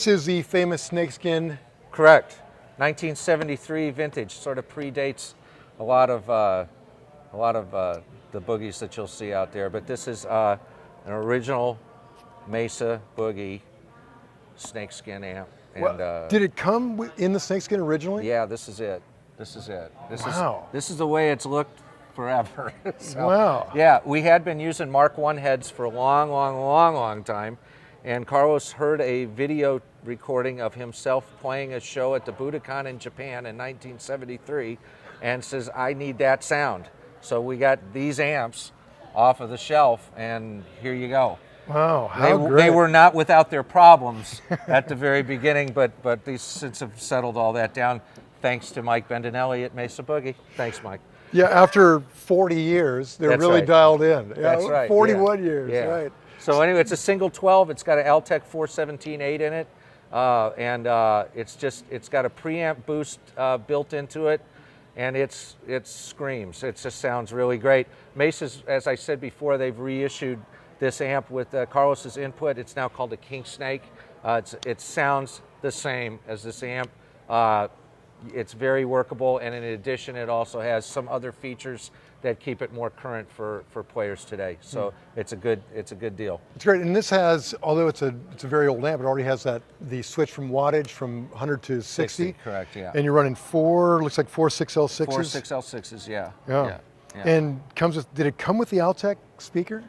this is the famous Snakeskin. Correct. 1973 vintage. Sort of predates a lot of the Boogies that you'll see out there. But this is an original Mesa Boogie Snakeskin amp. And, did it come in the Snakeskin originally? Yeah, this is it. This is it. Wow. This is the way it's looked forever. So, wow. Yeah, we had been using Mark I heads for a long time. And Carlos heard a video recording of himself playing a show at the Budokan in Japan in 1973 and says, I need that sound. So we got these amps off of the shelf, and here you go. Wow, how great. They were not without their problems at the very beginning, but these since have settled all that down, thanks to Mike Bendinelli at Mesa Boogie. Thanks, Mike. Yeah, after 40 years, they're really right. dialed in. Yeah, That's right. 41 years, yeah. right. So anyway, it's a single 12. It's got an Altec 417.8 in it, and it's got a preamp boost built into it, and it screams. It just sounds really great. Mesa's, as I said before, they've reissued this amp with Carlos's input. It's now called a King Snake. It sounds the same as this amp. It's very workable, and in addition, it also has some other features that keep it more current for players today. So it's a good deal. It's great, and this has, although it's a very old amp, it already has the switch from wattage from 100 to 60. Correct, yeah. And you're running looks like four 6L6s. 4 6L6s, yeah. Yeah. And did it come with the Altec speaker?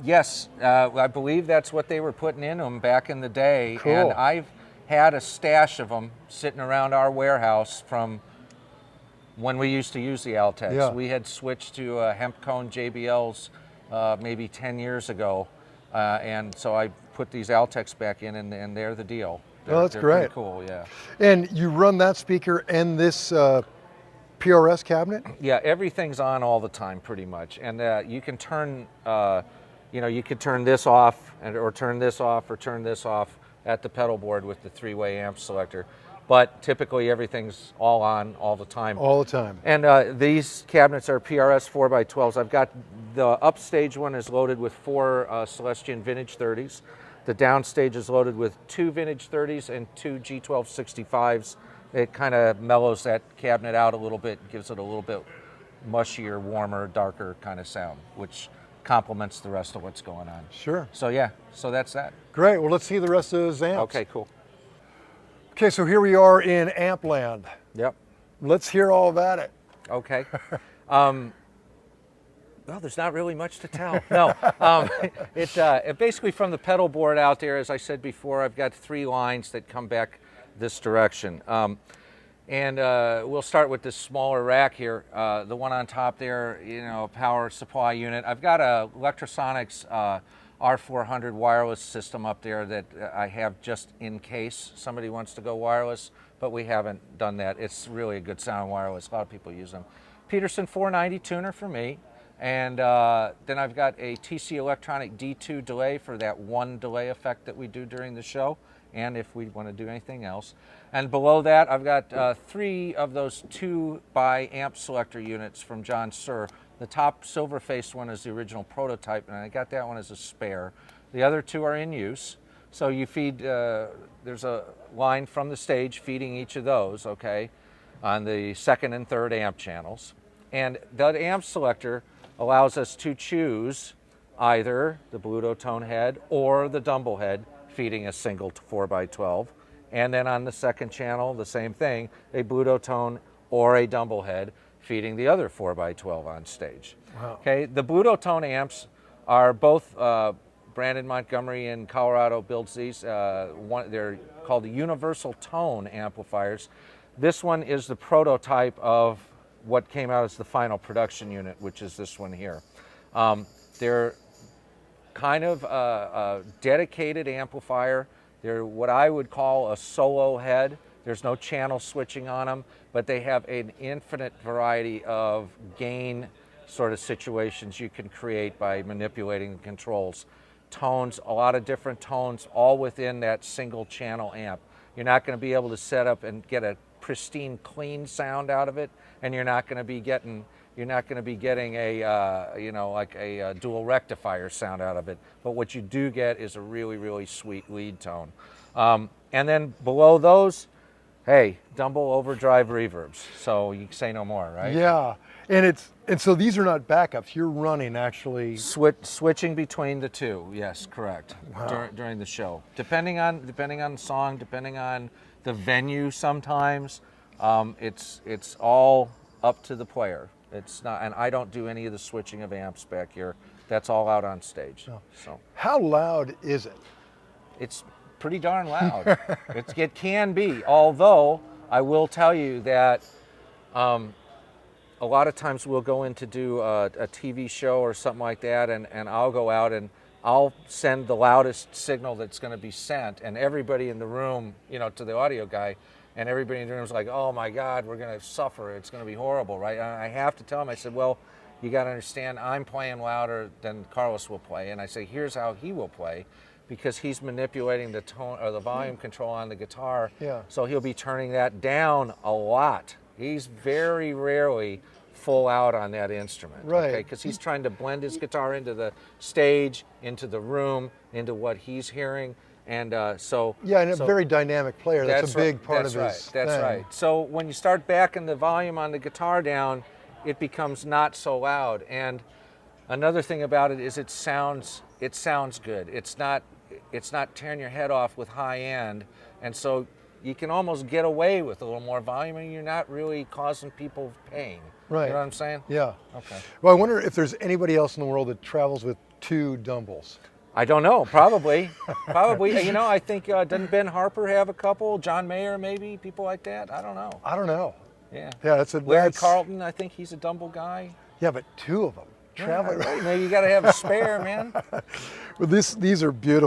Yes, I believe that's what they were putting in them back in the day. Cool. And I've had a stash of them sitting around our warehouse from when we used to use the Altecs. Yeah. We had switched to hemp cone JBLs maybe 10 years ago, and so I put these Altecs back in, and they're the deal. That's they're great. Pretty cool, yeah. And you run that speaker and this PRS cabinet? Yeah, everything's on all the time, pretty much, and you can turn, you could turn this off, or turn this off, or turn this off at the pedal board with the 3-way amp selector. But typically everything's all on all the time. All the time. And these cabinets are PRS 4x12s. I've got the upstage one is loaded with 4 Celestion Vintage 30s. The downstage is loaded with 2 Vintage 30s and 2 G1265s. It kind of mellows that cabinet out a little bit, gives it a little bit mushier, warmer, darker kind of sound, which complements the rest of what's going on. Sure. So yeah, so that's that. Great, well let's see the rest of those amps. Okay, cool. Okay, so here we are in amp land. Yep. Let's hear all about it. Okay. Well, there's not really much to tell. No, it basically from the pedal board out there, as I said before, I've got 3 lines that come back this direction. And we'll start with this smaller rack here. The one on top there, power supply unit. I've got a Electrosonics R400 wireless system up there that I have just in case somebody wants to go wireless, but we haven't done that. It's really a good sound wireless. A lot of people use them. Peterson 490 tuner for me. And then I've got a TC Electronic D2 delay for that one delay effect that we do during the show, and if we want to do anything else. And below that, I've got 3 of those 2-by amp selector units from John Suhr. The top silver-faced one is the original prototype, and I got that one as a spare. The other 2 are in use. So you feed, there's a line from the stage feeding each of those, okay, on the 2nd and 3rd amp channels. And that amp selector allows us to choose either the Pluto tone head or the Dumble head feeding a single 4x12. And then on the 2nd channel, the same thing, a Pluto tone or a Dumble head feeding the other 4x12 on stage. Wow. Okay, the Pluto tone amps are both Brandon Montgomery in Colorado builds these. They're called the Universal Tone amplifiers. This one is the prototype of what came out as the final production unit, which is this one here. They're kind of a dedicated amplifier. They're what I would call a solo head. There's no channel switching on them, but they have an infinite variety of gain sort of situations you can create by manipulating the controls. Tones, a lot of different tones, all within that single channel amp. You're not going to be able to set up and get a pristine, clean sound out of it, and you're not going to be getting a like a dual rectifier sound out of it. But what you do get is a really, really sweet lead tone. And then below those, hey, Dumble overdrive reverbs. So you say no more, right? Yeah, and so these are not backups. You're running actually. Switching between the two, yes, correct. Wow. During the show, depending on the song, depending on the venue. Sometimes it's all up to the player. It's not, and I don't do any of the switching of amps back here. That's all out on stage. No. So How loud is it? it's pretty darn loud. It can be, although I will tell you that a lot of times we'll go in to do a TV show or something like that, and I'll go out and I'll send the loudest signal that's going to be sent, and everybody in the room, to the audio guy, and everybody in the room is like, oh my God, we're going to suffer. It's going to be horrible, right? And I have to tell them, I said, well, you got to understand, I'm playing louder than Carlos will play, and I say, here's how he will play, because he's manipulating the tone or the volume control on the guitar. Yeah. So he'll be turning that down a lot. He's very rarely full out on that instrument, right? Okay, because he's trying to blend his guitar into the stage, into the room, into what he's hearing, and so yeah, and a very dynamic player. That's a big part of his That's right. That's thing. right. So when you start backing the volume on the guitar down, it becomes not so loud. And another thing about it is it sounds good. It's not tearing your head off with high end, and so you can almost get away with a little more volume, and you're not really causing people pain. Right. You know what I'm saying? Yeah. Okay. Well, I wonder if there's anybody else in the world that travels with two Dumbles. I don't know. Probably. I think doesn't Ben Harper have a couple? John Mayer, maybe, people like that. I don't know. I don't know. Yeah. Yeah, Larry Carlton. I think he's a Dumble guy. Yeah, but two of them traveling. Yeah, right. Maybe you got to have a spare, man. Well, these are beautiful.